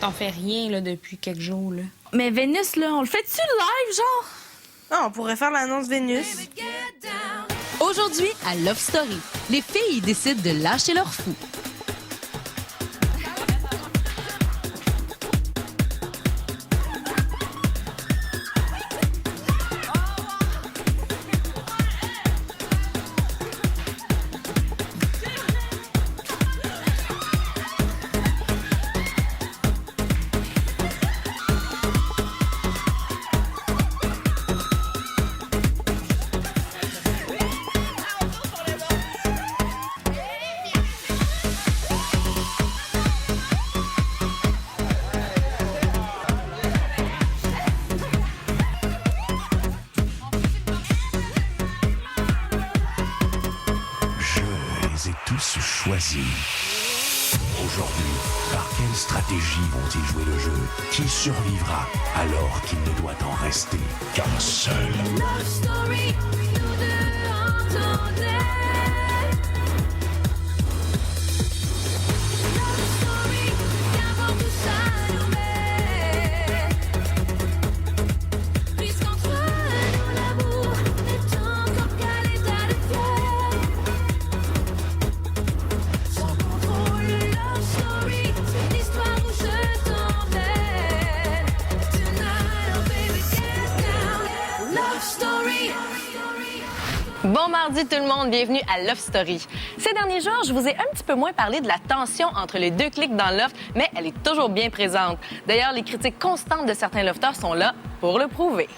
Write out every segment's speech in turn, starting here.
on fait rien là, depuis quelques jours. Là. Mais Vénus, là, on le fait-tu live, genre? Ah, on pourrait faire l'annonce Vénus. Aujourd'hui, à Love Story, les filles décident de lâcher leur fou. Choisis. Aujourd'hui, par quelle stratégie vont-ils jouer le jeu? Qui survivra alors qu'il ne doit en rester qu'un seul? Love story, nous deux entendez. Love story, qu'avant tout ça nous met. Puisqu'entre nous l'amour est encore qu'à l'état de fièvre. Sans contrôle, love story, c'est une histoire où je t'emmène. Tonight, oh baby, get down. Love story. Bon mardi tout le monde, bienvenue à Love Story. Ces derniers jours, je vous ai un petit peu moins parlé de la tension entre les deux clics dans Love, mais elle est toujours bien présente. D'ailleurs, les critiques constantes de certains lofters sont là pour le prouver.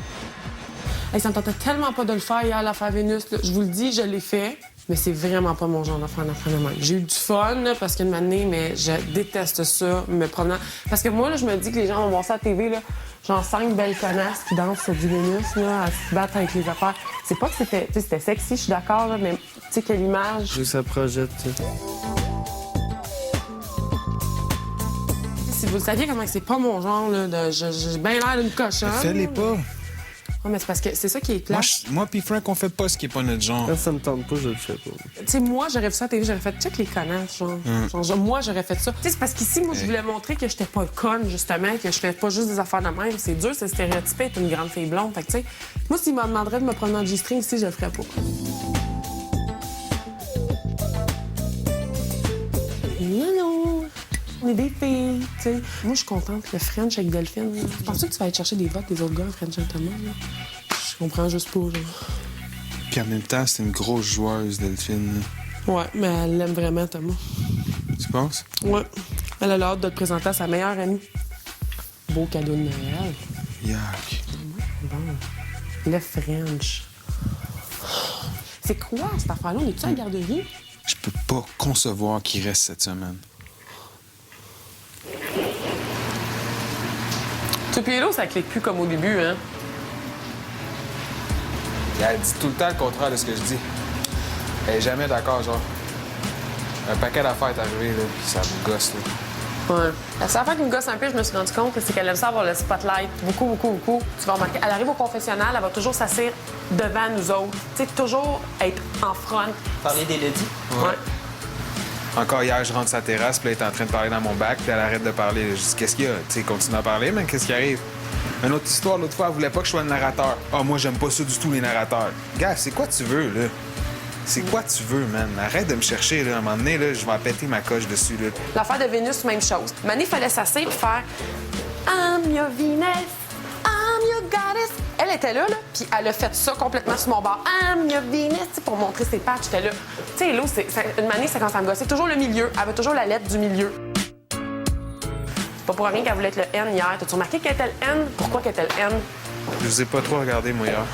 Hey, ça me tentait tellement pas de le faire hier, l'affaire Vénus. Là. Je vous le dis, je l'ai fait, mais c'est vraiment pas mon genre d'affaire de même. J'ai eu du fun, là, parce qu'une année, mais je déteste ça, me promenant. Parce que moi, là, je me dis que les gens vont voir ça à la TV, là, genre 5 belles connasses qui dansent sur du Vénus, là, à se battre avec les affaires. C'est pas que c'était sexy, je suis d'accord, là, mais tu sais, quelle image. Je veux que ça projette, tu sais. Si vous saviez comment c'est pas mon genre, là, j'ai bien l'air d'une cochonne. Fais-les pas. Oh, mais c'est parce que c'est ça qui est plat. Moi puis Frank, on fait pas ce qui est pas notre genre. Quand ça me tente pas, je le fais pas. Tu sais, moi, j'aurais vu ça à la télé, j'aurais fait check les connasses, genre, moi, j'aurais fait ça. Tu sais, c'est parce qu'ici, moi, je voulais montrer que j'étais pas conne, justement, que je fais pas juste des affaires de même. C'est dur, c'est stéréotypé, être une grande fille blonde. Fait que, tu sais, moi, s'il me demanderait de me prendre en G-string ici, je le ferais pas. Hello! On est des filles, tu sais. Moi, je suis contente que French avec Delphine. Je pense que tu vas aller chercher des votes des autres gars, French Gentleman, là. Je comprends juste pas, là. Puis en même temps, c'est une grosse joueuse, Delphine. Ouais, mais elle l'aime vraiment, Thomas. Tu penses? Ouais. Elle a hâte de te présenter à sa meilleure amie. Beau cadeau de Noël. Yuck. Bon. Le French. C'est quoi, cette affaire-là? On est-tu à la garderie? Je peux pas concevoir qu'il reste cette semaine. Ce pied-là, ça clique plus comme au début, hein? Elle dit tout le temps le contraire de ce que je dis. Elle est jamais d'accord, genre. Un paquet d'affaires est arrivé, là, puis ça me gosse, là. Ouais. La seule affaire qui me gosse un peu, je me suis rendu compte, c'est qu'elle aime ça avoir le spotlight. Beaucoup, beaucoup, beaucoup. Tu vas remarquer, elle arrive au confessionnal, elle va toujours s'asseoir devant nous autres. Tu sais, toujours être en front. Parler d'Élodie. Ouais. Encore hier, je rentre sa terrasse, puis là, elle est en train de parler dans mon bac, puis elle arrête de parler. Je dis, qu'est-ce qu'il y a? Tu sais, continue à parler, mais qu'est-ce qui arrive? Une autre histoire, l'autre fois, elle voulait pas que je sois le narrateur. Ah, moi, j'aime pas ça du tout, les narrateurs. Gars, c'est quoi tu veux, là? C'est quoi tu veux, man? Arrête de me chercher, là. À un moment donné, là, je vais péter ma coche dessus, là. L'affaire de Vénus, même chose. Mané, il fallait s'asseoir et faire I'm your Venus, I'm your goddess. Elle était là, puis elle a fait ça complètement sur mon bord. I'm your Venus, pour montrer ses pattes, j'étais là. Tu sais, Hello, une Mané, c'est quand ça me gossait. Toujours le milieu. Elle veut toujours la lettre du milieu. C'est pas pour rien qu'elle voulait être le N hier. T'as-tu remarqué qu'elle était le N? Pourquoi qu'elle était le N? Je vous ai pas trop regardé, moi, hier.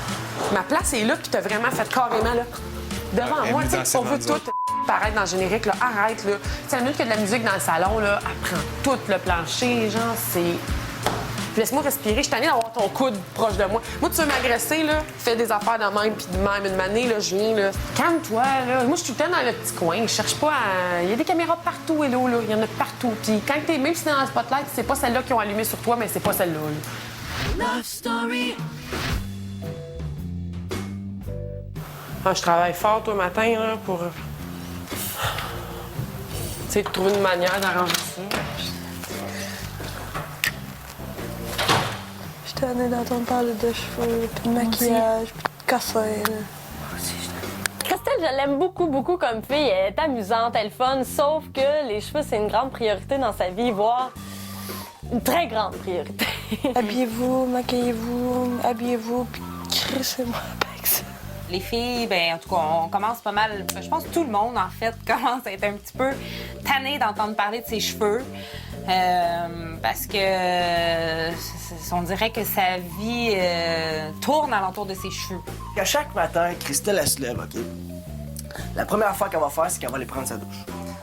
Ma place est là, puis t'as vraiment fait carrément, là. Devant moi, tu sais, on veut tout paraître dans le générique, là. Arrête, là. C'est la minute qu'il y a de la musique dans le salon, là. Elle prend tout le plancher, genre, c'est... Puis laisse-moi respirer. Je suis tannée d'avoir ton coude proche de moi. Moi, tu veux m'agresser, là, fais des affaires de même, puis de même. Une manée, là, je viens, là. Calme-toi, là. Moi, je suis tout le temps dans le petit coin. Je cherche pas à... Il y a des caméras partout, Hello, là. Il y en a partout. Puis quand t'es... Même si t'es dans le spotlight, c'est pas celle-là qui ont allumé sur toi, mais c'est pas celle-là, là. Love story. Ah, je travaille fort, toi, matin, là, pour... Tu sais, trouver une manière d'arranger ça. tannée d'entendre parler de cheveux, puis de maquillage, puis de café. Là. Christelle, je l'aime beaucoup, beaucoup comme fille. Elle est amusante, elle est fun, sauf que les cheveux, c'est une grande priorité dans sa vie, voire une très grande priorité. Habillez-vous, maquillez-vous, habillez-vous, puis crissez-moi avec ça. Les filles, ben en tout cas, on commence pas mal. Je pense que tout le monde, en fait, commence à être un petit peu tanné d'entendre parler de ses cheveux. Parce que on dirait que sa vie tourne alentour de ses cheveux. À chaque matin, Christelle, elle se lève, OK? La première fois qu'elle va faire, c'est qu'elle va aller prendre sa douche.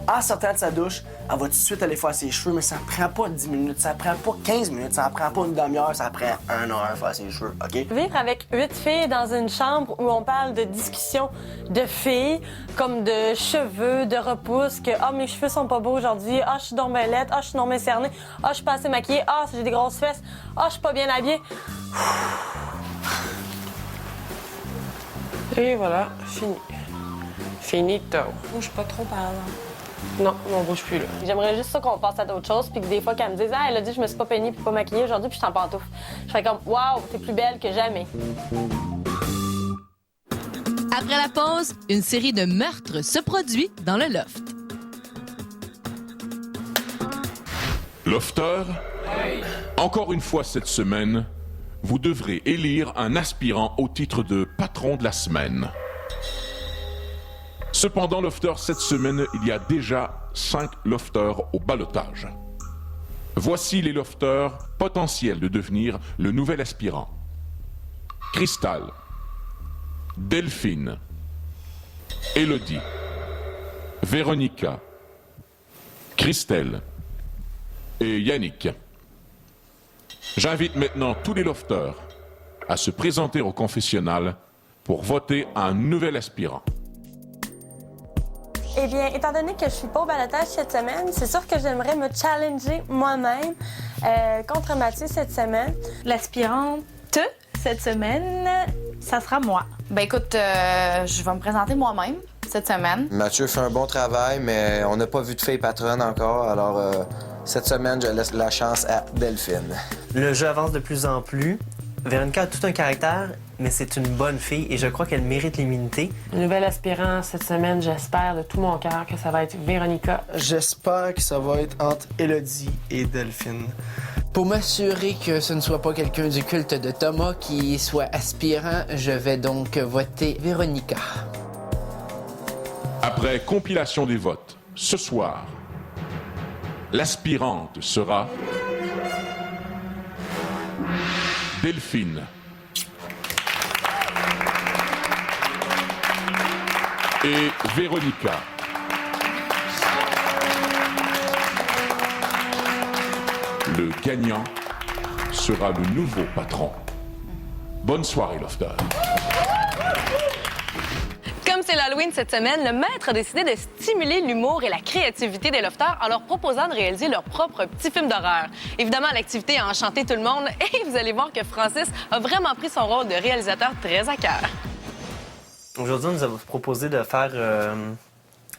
En sortant de sa douche, elle va tout de suite aller faire ses cheveux, mais ça prend pas 10 minutes, ça prend pas 15 minutes, ça prend pas une demi-heure, ça prend 1 heure faire ses cheveux, OK? Vivre avec 8 filles dans une chambre où on parle de discussions de filles, comme de cheveux, de repousse, que « Ah, mes cheveux sont pas beaux aujourd'hui. Ah, je suis donc bien laide. Ah, je suis donc bien cernée. Ah, je suis pas assez maquillée. Ah, j'ai des grosses fesses. Ah, je suis pas bien habillée. » Et voilà, fini. Finito. Bouge pas trop, par exemple. Non, on bouge plus, là. J'aimerais juste ça qu'on passe à d'autres choses, puis que des fois qu'elle me dise « Ah, elle a dit je me suis pas peignée puis pas maquillée aujourd'hui, puis je suis en pantoufle. » Je fais comme « Wow, t'es plus belle que jamais. » Après la pause, une série de meurtres se produit dans le loft. Lofter, encore une fois cette semaine, vous devrez élire un aspirant au titre de patron de la semaine. Cependant, Lofter, cette semaine, il y a déjà 5 lofters au ballottage. Voici les lofters potentiels de devenir le nouvel aspirant. Cristal, Delphine, Élodie, Véronica, Christelle et Yannick. J'invite maintenant tous les lofters à se présenter au confessionnal pour voter un nouvel aspirant. Eh bien, étant donné que je suis pas au ballottage cette semaine, c'est sûr que j'aimerais me challenger moi-même contre Mathieu cette semaine. L'aspirante cette semaine, ça sera moi. Ben écoute, je vais me présenter moi-même cette semaine. Mathieu fait un bon travail, mais on n'a pas vu de fille patronne encore, alors cette semaine, je laisse la chance à Delphine. Le jeu avance de plus en plus. Véronica a tout un caractère, mais c'est une bonne fille et je crois qu'elle mérite l'immunité. Nouvel aspirant cette semaine, j'espère de tout mon cœur que ça va être Véronica. J'espère que ça va être entre Élodie et Delphine. Pour m'assurer que ce ne soit pas quelqu'un du culte de Thomas qui soit aspirant, je vais donc voter Véronica. Après compilation des votes, ce soir, l'aspirante sera Delphine. Et Véronica. Le gagnant sera le nouveau patron. Bonne soirée, Lofter. Comme c'est l'Halloween cette semaine, le maître a décidé de stimuler l'humour et la créativité des lofters en leur proposant de réaliser leur propre petit film d'horreur. Évidemment, l'activité a enchanté tout le monde et vous allez voir que Francis a vraiment pris son rôle de réalisateur très à cœur. Aujourd'hui, on nous a proposé de faire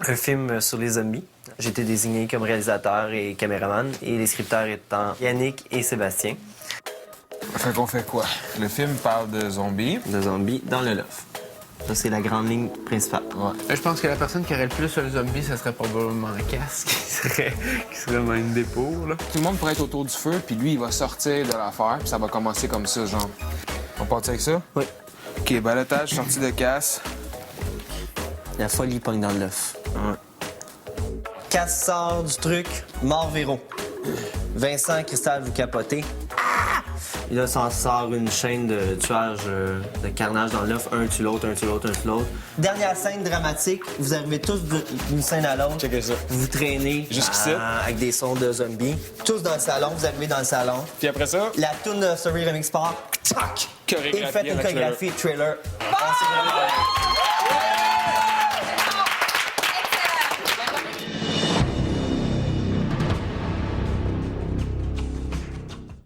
un film sur les zombies. J'ai été désigné comme réalisateur et caméraman, et les scripteurs étant Yannick et Sébastien. Fait qu'on fait quoi? Le film parle de zombies. De zombies dans le loft. Ça, c'est la grande ligne principale. Je pense que la personne qui aurait le plus un zombie, ça serait probablement un casque. Qui serait dans une dépôt, là. Tout le monde pourrait être autour du feu, puis lui, il va sortir de l'affaire, puis ça va commencer comme ça, genre. On part avec ça? Oui. OK, balotage, sortie de casse. La folie pogne dans le loft. Ouais. Casse sort du truc, mort Véro. Vincent, Cristal, vous capotez. Et là, ça en sort une chaîne de tuage, de carnage dans l'œuf. Un tue l'autre, un tue l'autre, un tue l'autre. Dernière scène dramatique. Vous arrivez tous d'une scène à l'autre. Checkez ça. Vous vous traînez. Jusqu'ici. Avec des sons de zombies. Tous dans le salon. Vous arrivez dans le salon. Puis après ça? La toune de Story Remix Sport. Tac! Et faites une chorégraphie trailer.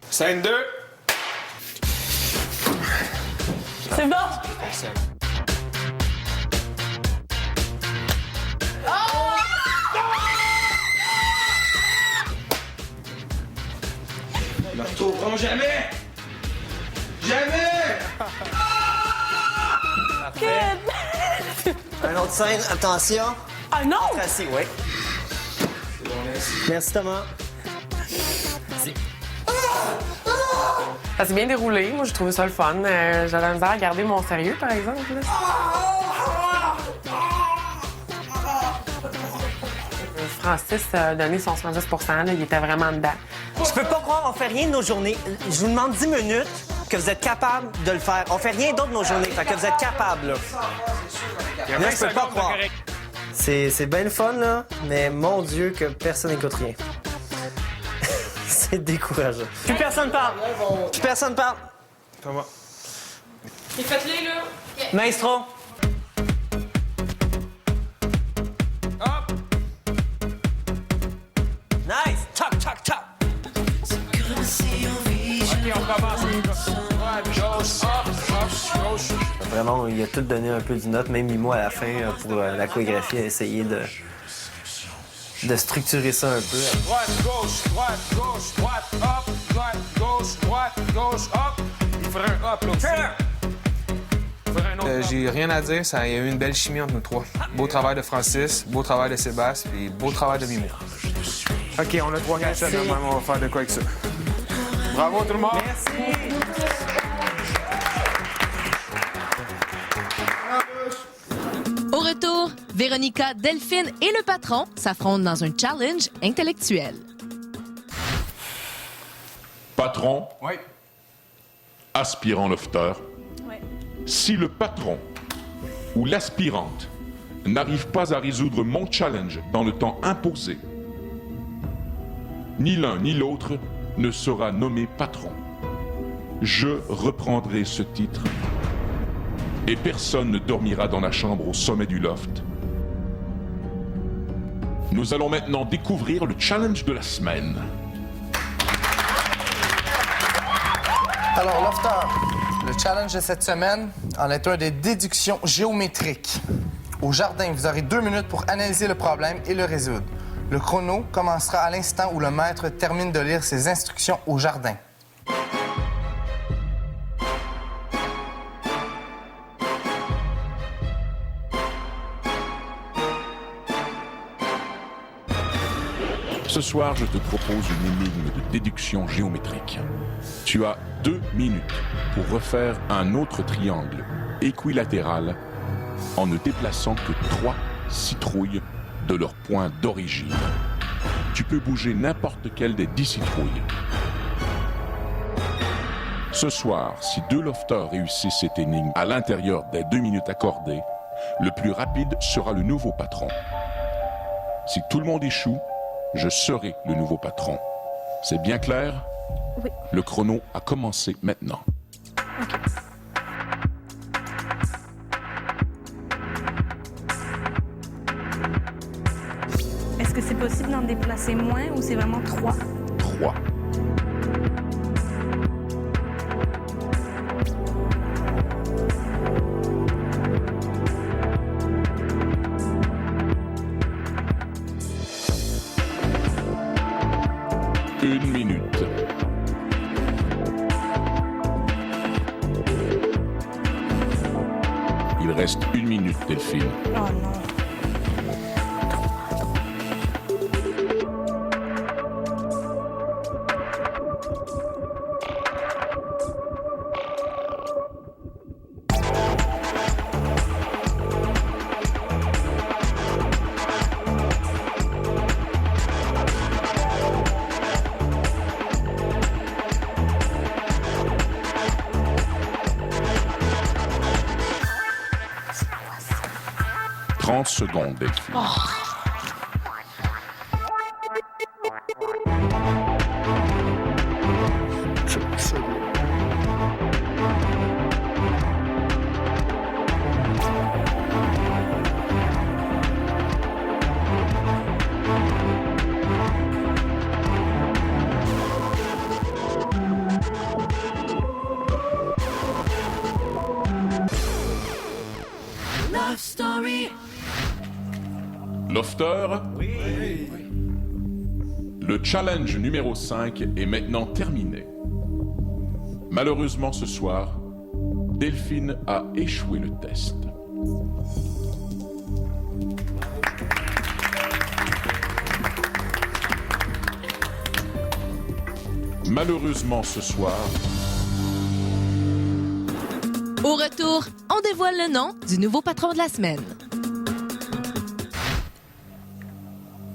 Scène 2. C'est bon! Ne retrouveront jamais! Jamais! Un autre scène, attention. Ah non! Assis, oui. Merci Thomas. Ça s'est bien déroulé. Moi, j'ai trouvé ça le fun. J'avais la misère à garder mon sérieux, par exemple. Là. Francis a donné son 70 %. Là, il était vraiment dedans. Je peux pas croire, on fait rien de nos journées. Je vous demande 10 minutes que vous êtes capable de le faire. On fait rien d'autre de nos journées, fait que vous êtes capable, là. Là, je peux pas croire. C'est bien le fun, là, mais mon Dieu que personne n'écoute rien. C'est décourageant. Plus personne parle. Plus personne parle. Thomas. Et faites-les, là. Maestro. Hop! Nice! Toc, toc, toc! OK, on commence. Droite, gauche, hop, gauche. Vraiment, il a tout donné un peu du note, même Mimo à la fin, pour la chorégraphie, a essayé de structurer ça un peu. Droite, gauche, droite, hop, droite, gauche, hop. Il faudrait un hop, là aussi. Il faudrait un autre j'ai rien à dire, il y a eu une belle chimie entre nous trois. Beau travail de Francis, beau travail de Sébastien, puis beau travail de Mimo. OK, on a 3 cachettes, normalement, on va faire de quoi avec ça. Bravo tout le monde! Merci! Au retour, Véronica, Delphine et le patron s'affrontent dans un challenge intellectuel. Patron, Oui. aspirant lofter. Oui. Si le patron ou l'aspirante n'arrive pas à résoudre mon challenge dans le temps imposé, ni l'un ni l'autre ne sera nommé patron. Je reprendrai ce titre et personne ne dormira dans la chambre au sommet du loft. Nous allons maintenant découvrir le challenge de la semaine. Alors, Lofter, le challenge de cette semaine en est un des déductions géométriques. Au jardin, vous aurez 2 minutes pour analyser le problème et le résoudre. Le chrono commencera à l'instant où le maître termine de lire ses instructions au jardin. Ce soir, je te propose une énigme de déduction géométrique. Tu as 2 minutes pour refaire un autre triangle équilatéral en ne déplaçant que 3 citrouilles de leur point d'origine. Tu peux bouger n'importe quelle des 10 citrouilles. Ce soir, si 2 lofters réussissent cette énigme à l'intérieur des 2 minutes accordées, le plus rapide sera le nouveau patron. Si tout le monde échoue, je serai le nouveau patron. C'est bien clair? Oui. Le chrono a commencé maintenant. OK. Est-ce que c'est possible d'en déplacer moins ou c'est vraiment 3? 3. Une minute. Il reste 1 minute, Delphine. Oh non. Secondes, Delphine. Love Story. Lofter? Oui. Le challenge numéro 5 est maintenant terminé. Malheureusement, ce soir, Delphine a échoué le test. Malheureusement, ce soir... Au retour, on dévoile le nom du nouveau patron de la semaine.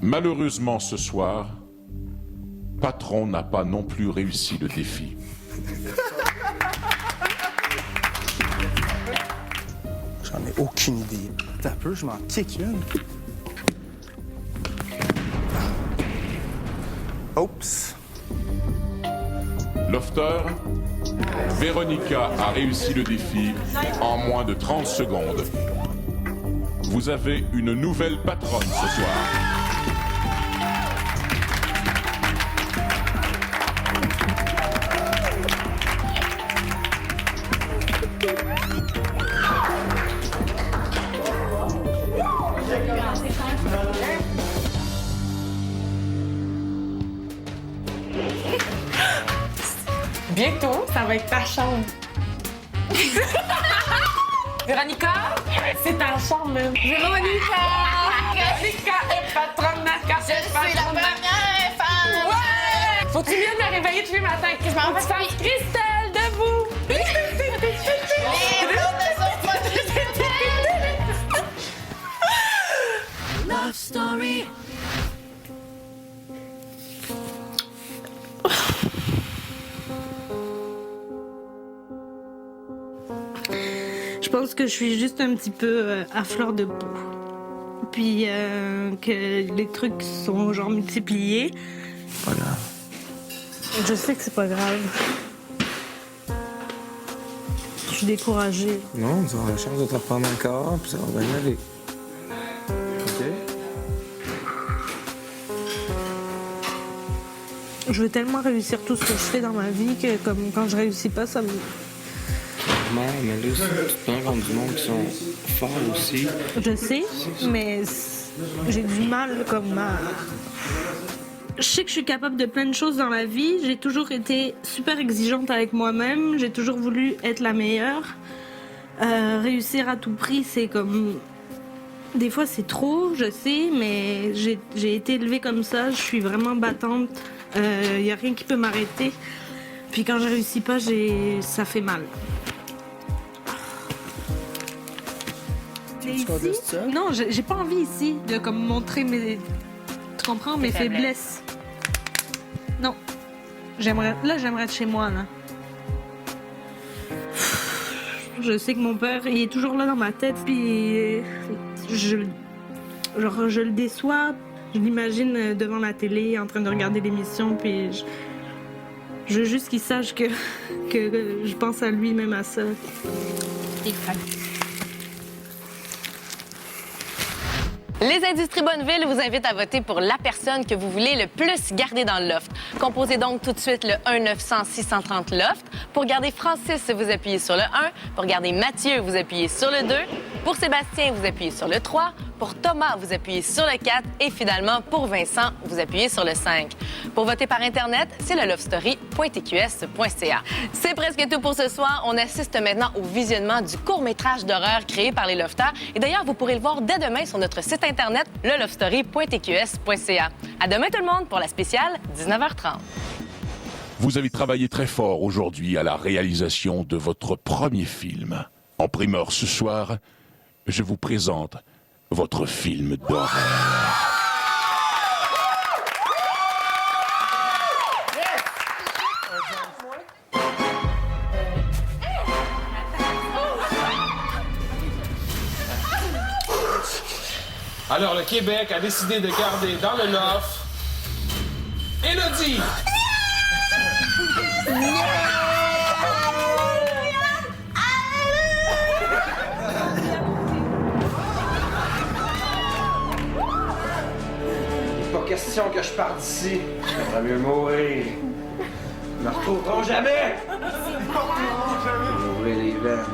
Malheureusement, ce soir, Patron n'a pas non plus réussi le défi. J'en ai aucune idée. T'as peu, je m'en kick une. Oups. Lofter, Véronica a réussi le défi en moins de 30 secondes. Vous avez une nouvelle patronne ce soir. Bientôt, ça va être ta chambre. Véronica, c'est ta chambre, même. Véronica! Véronica est patronne de la Je suis la première femme! Ouais! Faut-tu mieux me réveiller tous les matins? Je m'en vais faire Christelle, debout! Les blondes sont pas Love Story. Je pense que je suis juste un petit peu à fleur de peau. Puis que les trucs sont genre multipliés. Pas grave. Je sais que c'est pas grave. Je suis découragée. Non, tu auras la chance de te reprendre encore, puis ça va bien aller. OK? Je veux tellement réussir tout ce que je fais dans ma vie que comme quand je réussis pas, ça me... Non, mais là, tu te prends contre du monde qui sont forts aussi. Je sais, mais j'ai du mal comme à... Je sais que je suis capable de plein de choses dans la vie. J'ai toujours été super exigeante avec moi-même. J'ai toujours voulu être la meilleure. Réussir à tout prix, c'est comme... Des fois, c'est trop, je sais, mais j'ai été élevée comme ça. Je suis vraiment battante. Il n'y a rien qui peut m'arrêter. Puis quand je réussis pas, ça fait mal. Ici, non, j'ai pas envie ici de comme montrer mes... Tu comprends? Mes faiblesses. Non. J'aimerais être chez moi, là. Je sais que mon père, il est toujours là dans ma tête, puis je le déçois. Je l'imagine devant la télé, en train de regarder l'émission, puis je veux juste qu'il sache que je pense à lui, même à ça. Les Industries Bonneville vous invitent à voter pour la personne que vous voulez le plus garder dans le loft. Composez donc tout de suite le 1-900-630-LOFT. Pour garder Francis, vous appuyez sur le 1. Pour garder Mathieu, vous appuyez sur le 2. Pour Sébastien, vous appuyez sur le 3. Pour Thomas, vous appuyez sur le 4. Et finalement, pour Vincent, vous appuyez sur le 5. Pour voter par Internet, c'est le lovestory.tqs.ca. C'est presque tout pour ce soir. On assiste maintenant au visionnement du court-métrage d'horreur créé par les lofters. Et d'ailleurs, vous pourrez le voir dès demain sur notre site Internet, le lovestory.tqs.ca. À demain tout le monde pour la spéciale 19h30. Vous avez travaillé très fort aujourd'hui à la réalisation de votre premier film. En primeur ce soir, je vous présente votre film d'horreur. Alors, le Québec a décidé de garder dans le loft Élodie. Pas question que je parte d'ici. J'aimerais mieux mourir. Ils me retrouveront jamais! Ouvrir les veines.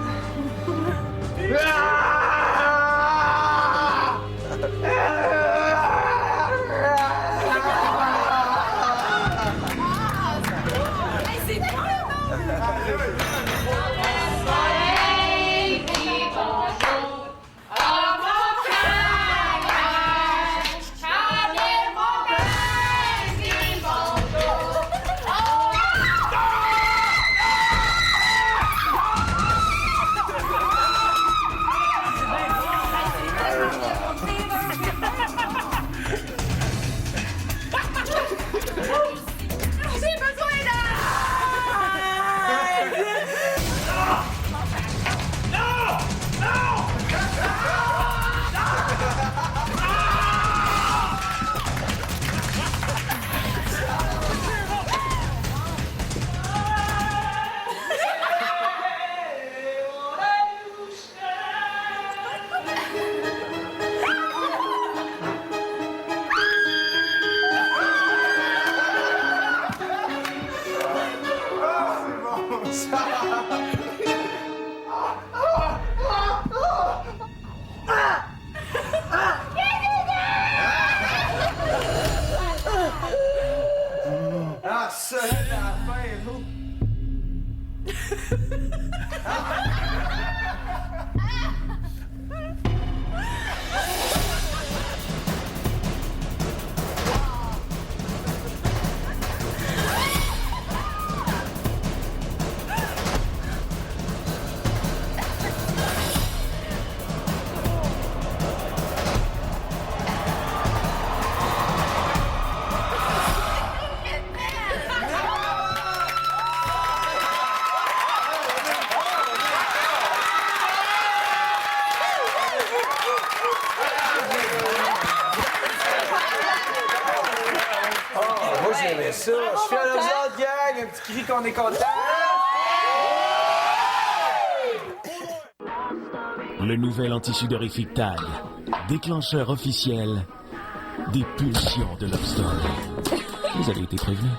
commence. Ah, ça, à la fin, l'autre. Moi, j'aimais ça. Je fais à nous autres, gang. Un petit cri qu'on est content. Le nouvel anti-sudorifique TAG. Déclencheur officiel des pulsions de Love Story. Vous avez été prévenus.